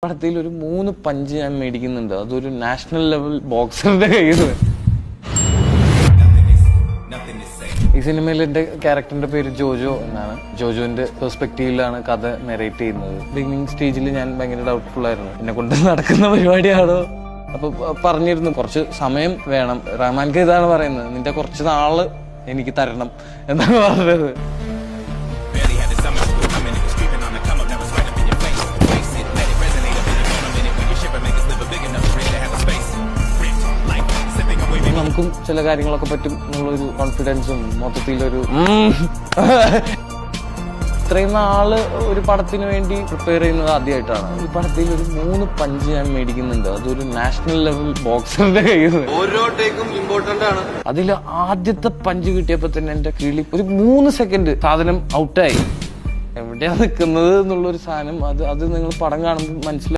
പടത്തിൽ ഒരു 3 പഞ്ച് ഞാൻ മേടിക്കുന്നുണ്ട്. അതൊരു നാഷണൽ ലെവൽ ബോക്സറിന്റെ കയ്യിൽ നിന്ന്. ഈ സിനിമയിൽ എന്റെ ക്യാരക്ടറിന്റെ പേര് ജോജോ എന്നാണ്. ജോജോന്റെ പെർസ്പെക്റ്റീവിലാണ് കഥ നെറേറ്റ് ചെയ്യുന്നത്. ബിഗിനിങ് സ്റ്റേജിൽ ഞാൻ ഭയങ്കര ഡൗട്ട്ഫുൾ ആയിരുന്നു, എന്നെ കൊണ്ട് നടക്കുന്ന പരിപാടിയാണോ. അപ്പൊ പറഞ്ഞിരുന്നു കുറച്ച് സമയം വേണം, റഹ്മാൻക്ക് ഇതാണ് പറയുന്നത്, നിന്റെ കുറച്ച് നാള് എനിക്ക് തരണം എന്നാണ് പറഞ്ഞത്. നമുക്കും ചില കാര്യങ്ങളൊക്കെ പറ്റും എന്നുള്ളൊരു കോൺഫിഡൻസും മൊത്തത്തിലൊരു ഇത്രയും നാള് ഒരു പടത്തിന് വേണ്ടി പ്രിപ്പയർ ചെയ്യുന്നത് ആദ്യമായിട്ടാണ്. ഈ പടത്തിൽ ഒരു 3 പഞ്ച് ഞാൻ മേടിക്കുന്നുണ്ട്. അതൊരു നാഷണൽ ലെവൽ ബോക്സറിന്റെ കയ്യിൽ നിന്ന്. ഓരോ ടേക്കും ഇമ്പോർട്ടന്റ് ആണ്. അതിൽ ആദ്യത്തെ പഞ്ച് കിട്ടിയപ്പോ തന്നെ എന്റെ കിളി ഒരു 3 സെക്കൻഡ് സാധനം ഔട്ടായി. എവിടെയാ നിൽക്കുന്നത് എന്നുള്ളൊരു സാധനം അത് നിങ്ങൾ പടം കാണുമ്പോൾ മനസ്സിലാവും.